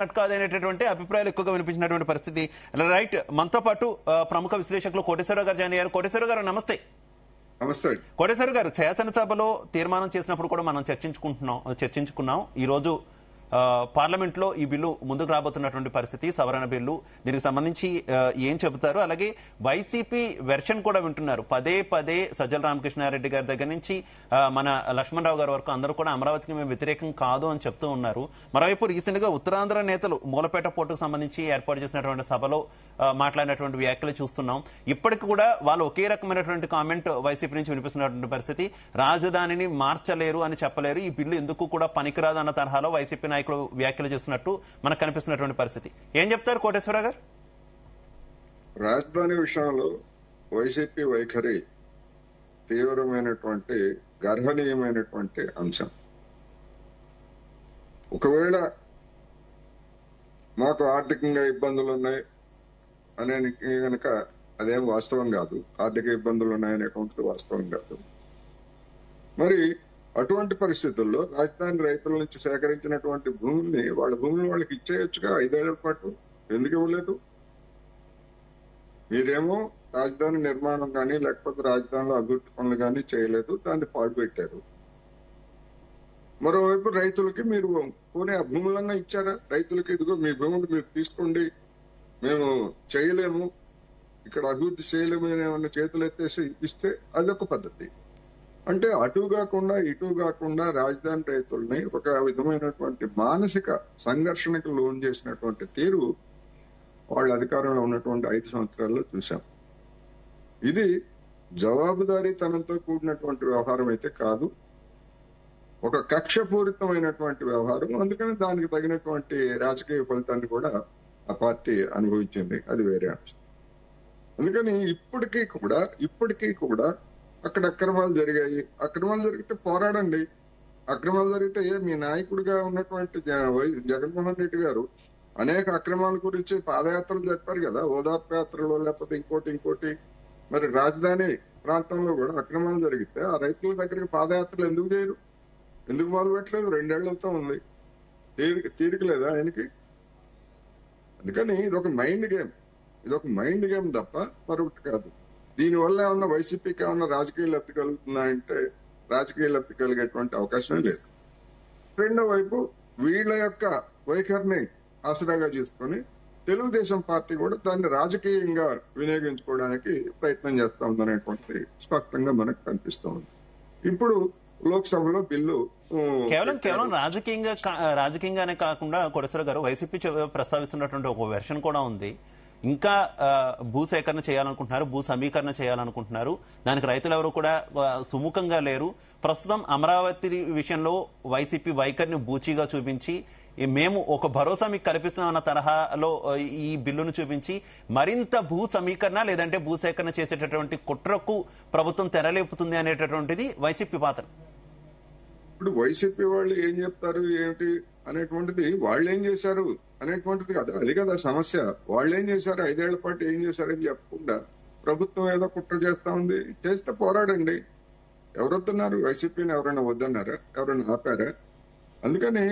కాదనేటటువంటి అభిప్రాయాలు ఎక్కువగా వినిపించినటువంటి పరిస్థితి. రైట్, మనతో పాటు ప్రముఖ విశ్లేషకులు కోటేశ్వరరావు గారు జాయిన్ అయ్యారు. కోటేశ్వరరావు గారు నమస్తే. నమస్తే. కోటేశ్వరరావు గారు, శాసనసభలో తీర్మానం చేసినప్పుడు కూడా మనం చర్చించుకున్నాం. ఈ రోజు పార్లమెంట్ లో ఈ బిల్లు ముందుకు రాబోతున్నటువంటి పరిస్థితి, సవరణ బిల్లు, దీనికి సంబంధించి ఏం చెబుతారు? అలాగే వైసీపీ వెర్షన్ కూడా వింటున్నారు. పదే పదే సజ్జల రామకృష్ణారెడ్డి గారి దగ్గర నుంచి మన లక్ష్మణరావు గారి వరకు అందరూ కూడా అమరావతికి మేము వ్యతిరేకం కాదు అని చెప్తూ ఉన్నారు. మరోవైపు రీసెంట్ గా ఉత్తరాంధ్ర నేతలు మూలపేట పోర్టుకు సంబంధించి ఏర్పాటు చేసినటువంటి సభలో మాట్లాడినటువంటి వ్యాఖ్యలు చూస్తున్నాం. ఇప్పటికి కూడా వాళ్ళు ఒకే రకమైనటువంటి కామెంట్ వైసీపీ నుంచి వినిపిస్తున్నటువంటి పరిస్థితి. రాజధానిని మార్చలేరు అని చెప్పలేరు, ఈ బిల్లు ఎందుకు కూడా పనికిరాదు అన్న తరహాలో వైసీపీ నాయకులు వ్యాఖ్యలు చేస్తున్నట్టు మనకు కనిపిస్తున్నటువంటి పరిస్థితి. ఏం చెప్తారు కోటేశ్వరరావు గారు? రాజధాని విషయంలో వైసీపీ వైఖరి తీవ్రమైనటువంటి గర్హనీయమైనటువంటి అంశం. ఒకవేళ మాకు ఆర్థికంగా ఇబ్బందులు ఉన్నాయి అనే కనుక అదేం వాస్తవం కాదు. ఆర్థిక ఇబ్బందులు ఉన్నాయనేటువంటిది వాస్తవం కాదు. మరి అటువంటి పరిస్థితుల్లో రాజధాని రైతుల నుంచి సేకరించినటువంటి భూముల్ని వాళ్ళ భూములు వాళ్ళకి ఇచ్చేయొచ్చుగా 5 ఏళ్ల పాటు. ఎందుకు ఇవ్వలేదు? మీరేమో రాజధాని నిర్మాణం కానీ లేకపోతే రాజధానిలో అభివృద్ధి పనులు కానీ చేయలేదు, దాన్ని పాడుపెట్టారు. మరోవైపు రైతులకి మీరు పోనీ ఆ భూములన్నా ఇచ్చారా? రైతులకి ఇదిగో మీ భూములు మీరు తీసుకోండి, మేము చేయలేము, ఇక్కడ అభివృద్ధి చేయలేము అని ఏమన్నా చేతులు ఎత్తేసి ఇస్తే అదొక పద్ధతి. అంటే అటు కాకుండా ఇటు కాకుండా రాజధాని రైతుల్ని ఒక విధమైనటువంటి మానసిక సంఘర్షణకు లోన్ చేసినటువంటి తీరు వాళ్ళ అధికారంలో ఉన్నటువంటి 5 సంవత్సరాల్లో చూసాం. ఇది జవాబుదారీతనంతో కూడినటువంటి వ్యవహారం అయితే కాదు, ఒక కక్షపూరితమైనటువంటి వ్యవహారం. అందుకని దానికి తగినటువంటి రాజకీయ ఫలితాన్ని కూడా ఆ పార్టీ అనుభవించింది, అది వేరే అంశం. అందుకని ఇప్పటికీ కూడా అక్కడ అక్రమాలు జరిగాయి. అక్రమాలు జరిగితే పోరాడండి. అక్రమాలు జరిగితే మీ నాయకుడిగా ఉన్నటువంటి జగన్మోహన్ రెడ్డి గారు అనేక అక్రమాల గురించి పాదయాత్రలు జరిపారు కదా, ఓదార్పు యాత్రలో లేకపోతే ఇంకోటి. మరి రాజధాని ప్రాంతంలో కూడా అక్రమాలు జరిగితే ఆ రైతుల దగ్గరికి పాదయాత్రలు ఎందుకు చేయరు? ఎందుకు మొదలు పెట్టలేదు? 2 ఏళ్లతో ఉంది. తీరిక లేదా ఆయనకి? అందుకని ఇదొక మైండ్ గేమ్ తప్ప మరొకటి కాదు. దీనివల్ల ఏమన్నా వైసీపీకి ఏమన్నా రాజకీయ లబ్ధి కలుగుతున్నాయంటే రాజకీయ లబ్ధి కలిగేటువంటి అవకాశమే లేదు. రెండో వైపు వీళ్ళ యొక్క వైఖరిని ఆసరాగా చేసుకుని తెలుగుదేశం పార్టీ కూడా దాన్ని రాజకీయంగా వినియోగించుకోవడానికి ప్రయత్నం చేస్తా ఉందనేటువంటిది స్పష్టంగా మనకు కనిపిస్తూ ఉంది. ఇప్పుడు లోక్సభలో బిల్లు కేవలం రాజకీయంగానే కాకుండా కోటేశ్వర గారు, వైసీపీ ప్రస్తావిస్తున్నటువంటి ఒక వెర్షన్ కూడా ఉంది. ఇంకా భూసేకరణ చేయాలనుకుంటున్నారు, భూ సమీకరణ చేయాలనుకుంటున్నారు. దానికి రైతులు ఎవరు కూడా సుముఖంగా లేరు. ప్రస్తుతం అమరావతి విషయంలో వైసీపీ వైఖరిని బూచీగా చూపించి మేము ఒక భరోసా మీకు కల్పిస్తున్నాం అన్న తరహాలో ఈ బిల్లును చూపించి మరింత భూ సమీకరణ లేదంటే భూసేకరణ చేసేటటువంటి కుట్రకు ప్రభుత్వం తెరలేపుతుంది అనేటటువంటిది వైసీపీ పాత్ర. ఇప్పుడు వైసీపీ వాళ్ళు ఏం చెప్తారు ఏమిటి అనేటువంటిది, వాళ్ళు ఏం చేశారు అనేటువంటిది కదా, అది కదా సమస్య. వాళ్ళు ఏం చేశారు, 5 ఏళ్ల పాటు ఏం చేశారని చెప్పకుండా ప్రభుత్వం ఏదో కుట్ర చేస్తా ఉంది. చేస్తే పోరాడండి. ఎవరొద్దన్నారు? వైసీపీని ఎవరైనా వద్దన్నారా? ఎవరైనా ఆపారా? అందుకని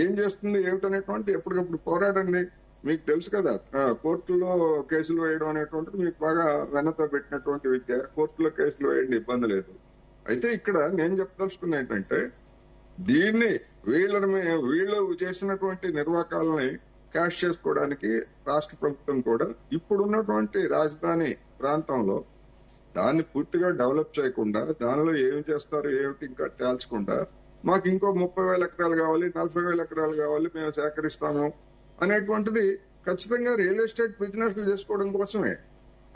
ఏం చేస్తుంది ఏమిటనేటువంటిది ఎప్పటికప్పుడు పోరాడండి. మీకు తెలుసు కదా, కోర్టులో కేసులు వేయడం అనేటువంటిది మీకు బాగా వెన్నతో పెట్టినటువంటి విద్య. కోర్టులో కేసులు వేయండి, ఇబ్బంది లేదు. అయితే ఇక్కడ నేను చెప్పదలుచుకున్నా ఏంటంటే, దీన్ని వీళ్ళు చేసినటువంటి నిర్వాకాలని క్యాష్ చేసుకోవడానికి రాష్ట్ర ప్రభుత్వం కూడా ఇప్పుడున్నటువంటి రాజధాని ప్రాంతంలో దాన్ని పూర్తిగా డెవలప్ చేయకుండా, దానిలో ఏమి చేస్తారు ఏమిటి ఇంకా తేల్చకుండా, మాకు ఇంకో 30,000 ఎకరాలు కావాలి, 40,000 ఎకరాలు కావాలి, మేము సేకరిస్తాము అనేటువంటిది ఖచ్చితంగా రియల్ ఎస్టేట్ బిజినెస్లు చేసుకోవడం కోసమే.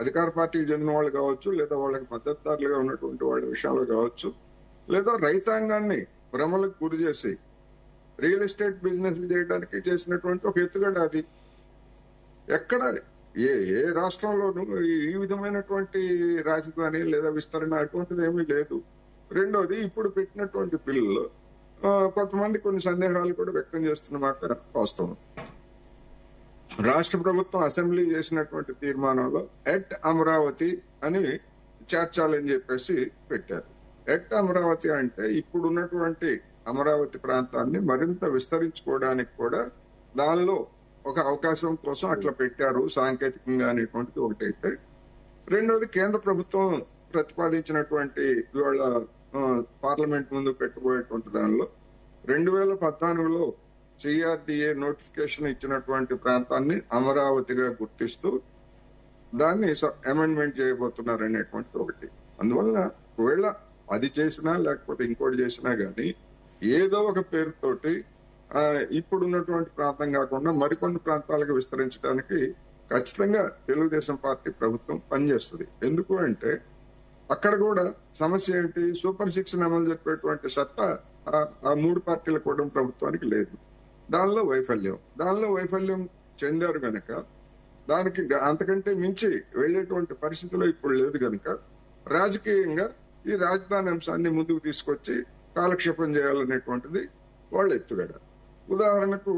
అధికార పార్టీకి చెందిన వాళ్ళు కావచ్చు, లేదా వాళ్ళకి మద్దతుదారులుగా ఉన్నటువంటి వాళ్ళ విషయాలు కావచ్చు, లేదా రైతాంగాన్ని భ్రమలకు గురి చేసి రియల్ ఎస్టేట్ బిజినెస్ చేయడానికి చేసినటువంటి ఒక ఎత్తుగడ అది. ఎక్కడ ఏ రాష్ట్రంలోనూ ఈ విధమైనటువంటి రాజధాని లేదా విస్తరణ అటువంటిది ఏమీ లేదు. రెండోది, ఇప్పుడు పెట్టినటువంటి బిల్లులో కొంతమంది కొన్ని సందేహాలు కూడా వ్యక్తం చేస్తున్న మాట వాస్తవం. రాష్ట్ర ప్రభుత్వం అసెంబ్లీ చేసినటువంటి తీర్మానంలో ఎట్ అమరావతి అని చేర్చాలని చెప్పేసి పెట్టారు. ఎట్ అమరావతి అంటే ఇప్పుడున్నటువంటి అమరావతి ప్రాంతాన్ని మరింత విస్తరించుకోవడానికి కూడా దానిలో ఒక అవకాశం కోసం అట్లా పెట్టారు సాంకేతికంగా అనేటువంటిది ఒకటైతే, రెండోది కేంద్ర ప్రభుత్వం ప్రతిపాదించినటువంటి ఇవాళ పార్లమెంట్ ముందు పెట్టబోయేటువంటి దానిలో 2014లో సిఆర్డిఏ నోటిఫికేషన్ ఇచ్చినటువంటి ప్రాంతాన్ని అమరావతిగా గుర్తిస్తూ దాన్ని అమెండ్మెంట్ చేయబోతున్నారు అనేటువంటిది ఒకటి. అందువల్ల ఒకవేళ అది చేసినా లేకపోతే ఇంకోటి చేసినా గానీ ఏదో ఒక పేరుతోటి ఇప్పుడున్నటువంటి ప్రాంతం కాకుండా మరికొన్ని ప్రాంతాలకు విస్తరించడానికి ఖచ్చితంగా తెలుగుదేశం పార్టీ ప్రభుత్వం పనిచేస్తుంది. ఎందుకు అంటే అక్కడ కూడా సమస్య ఏంటి, సూపర్ 6 అమలు జరిపేటువంటి సత్తా ఆ మూడు పార్టీల కూడా ప్రభుత్వానికి లేదు. దానిలో వైఫల్యం చెందారు గనక దానికి అంతకంటే మించి వెళ్లేటువంటి పరిస్థితిలో ఇప్పుడు లేదు గనక రాజకీయంగా ఈ రాజధాని అంశాన్ని ముందుకు తీసుకొచ్చి కాలక్షేపం చేయాలనేటువంటిది వాళ్ళ ఎత్తుగడ. ఉదాహరణకు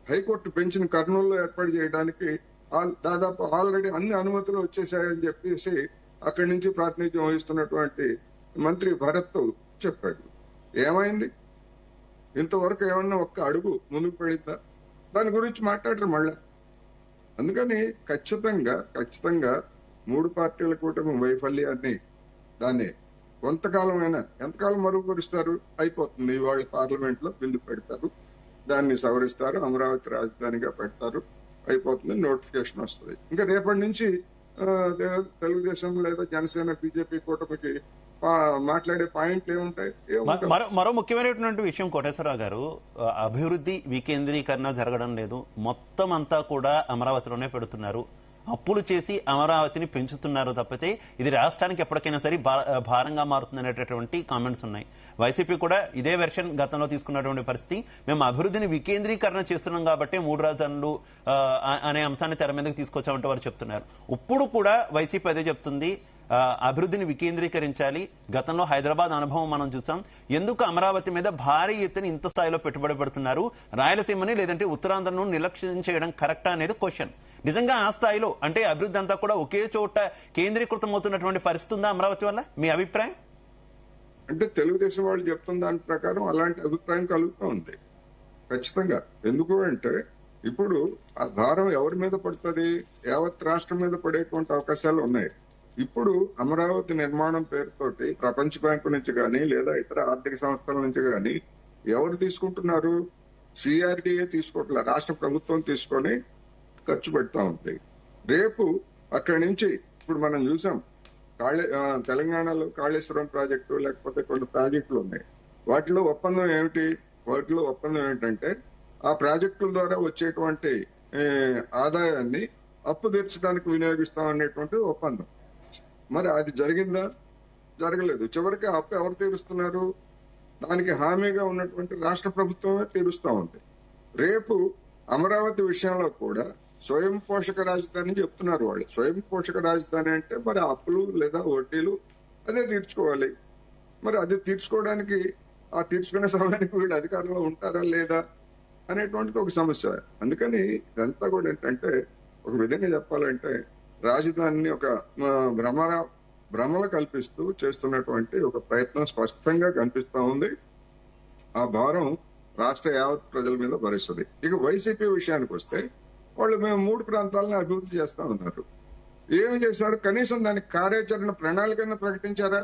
హైకోర్టు బెంచ్ ని కర్నూలులో ఏర్పాటు చేయడానికి దాదాపు ఆల్రెడీ అన్ని అనుమతులు వచ్చేసాయని చెప్పేసి అక్కడి నుంచి ప్రాతినిధ్యం వహిస్తున్నటువంటి మంత్రి భరత్ చెప్పాడు. ఏమైంది? ఇంతవరకు ఏమన్నా ఒక్క అడుగు ముందుకు పడిందా? దాని గురించి మాట్లాడరు మళ్ళా. అందుకని ఖచ్చితంగా మూడు పార్టీల కూటమి వైఫల్యాన్ని దాన్ని ఎంతకాలం మరుగుపరుస్తారు? అయిపోతుంది. ఇవాళ పార్లమెంట్ లో బిల్లు పెడతారు, దాన్ని సవరిస్తారు, అమరావతి రాజధానిగా పెడతారు, అయిపోతుంది, నోటిఫికేషన్ వస్తుంది. ఇంకా రేపటి నుంచి తెలుగుదేశం లేదా జనసేన బీజేపీ కూటమికి మాట్లాడే పాయింట్లు ఏముంటాయి? మరో ముఖ్యమైనటువంటి విషయం కోటేశ్వరరావు గారు, అభివృద్ధి వికేంద్రీకరణ జరగడం లేదు, మొత్తం అంతా కూడా అమరావతిలోనే పెడుతున్నారు, అప్పులు చేసి అమరావతిని పెంచుతున్నారు తప్పితే ఇది రాష్ట్రానికి ఎప్పటికైనా సరే భారంగా మారుతుందనేటటువంటి కామెంట్స్ ఉన్నాయి. వైసీపీ కూడా ఇదే వెర్షన్ గతంలో తీసుకున్నటువంటి పరిస్థితి, మేము అభివృద్ధిని వికేంద్రీకరణ చేస్తున్నాం కాబట్టి 3 రాజధానులు అనే అంశాన్ని తెర మీదకి తీసుకొచ్చామంటే వారు చెప్తున్నారు. ఇప్పుడు కూడా వైసీపీ అదే చెప్తుంది, అభివృద్ధిని వికేంద్రీకరించాలి. గతంలో హైదరాబాద్ అనుభవం మనం చూసాం. ఎందుకు అమరావతి మీద భారీ ఎత్తున ఇంత స్థాయిలో పెట్టుబడి పెడుతున్నారు? రాయలసీమని లేదంటే ఉత్తరాంధ్రను నిర్లక్ష్యం చేయడం కరెక్టా అనేది క్వశ్చన్. నిజంగా ఆ స్థాయిలో అంటే అభివృద్ధి అంతా కూడా ఒకే చోట కేంద్రీకృతం అవుతున్నటువంటి పరిస్థితి ఉందా అమరావతి వల్ల? మీ అభిప్రాయం? అంటే తెలుగుదేశం వాళ్ళు చెప్తున్న దాని ప్రకారం అలాంటి అభిప్రాయం కలుగుతూ ఉంది ఖచ్చితంగా. ఎందుకు అంటే ఇప్పుడు ఆ భారం ఎవరి మీద పడుతుంది? యావత్ రాష్ట్రం మీద పడేటువంటి అవకాశాలు ఉన్నాయి. ఇప్పుడు అమరావతి నిర్మాణం పేరుతోటి ప్రపంచ బ్యాంకు నుంచి కానీ లేదా ఇతర ఆర్థిక సంస్థల నుంచి కానీ ఎవరు తీసుకుంటున్నారు? సిఆర్డిఏ తీసుకోవట్లే, రాష్ట్ర ప్రభుత్వం తీసుకొని ఖర్చు పెడతా ఉంది. రేపు అక్కడి నుంచి ఇప్పుడు మనం చూసాం తెలంగాణలో కాళేశ్వరం ప్రాజెక్టు లేకపోతే కొన్ని ప్రాజెక్టులు ఉన్నాయి. వాటిలో ఒప్పందం ఏంటంటే ఆ ప్రాజెక్టుల ద్వారా వచ్చేటువంటి ఆదాయాన్ని అప్పు తీర్చడానికి వినియోగిస్తాం అనేటువంటి ఒప్పందం. మరి అది జరిగిందా? జరగలేదు. చివరికి అప్పు ఎవరు తీరుస్తున్నారు? దానికి హామీగా ఉన్నటువంటి రాష్ట్ర ప్రభుత్వమే తీరుస్తా ఉంది. రేపు అమరావతి విషయంలో కూడా స్వయం పోషక రాజధాని చెప్తున్నారు వాళ్ళు. స్వయం పోషక రాజధాని అంటే మరి అప్పులు లేదా వడ్డీలు అదే తీర్చుకోవాలి. మరి అది తీర్చుకోవడానికి తీర్చుకునే సమయానికి వీళ్ళు అధికారంలో ఉంటారా లేదా అనేటువంటిది ఒక సమస్య. అందుకని ఇదంతా కూడా ఏంటంటే ఒక విధంగా చెప్పాలంటే రాజధానిని ఒక భ్రమలు కల్పిస్తూ చేస్తున్నటువంటి ఒక ప్రయత్నం స్పష్టంగా కనిపిస్తా ఉంది. ఆ భారం రాష్ట్ర యావత్ ప్రజల మీద భరిస్తుంది. ఇక వైసీపీ విషయానికి వస్తే వాళ్ళు మేము 3 ప్రాంతాలను అభివృద్ధి చేస్తా ఉన్నారు. ఏమి చేశారు? కనీసం దానికి కార్యాచరణ ప్రణాళికను ప్రకటించారా?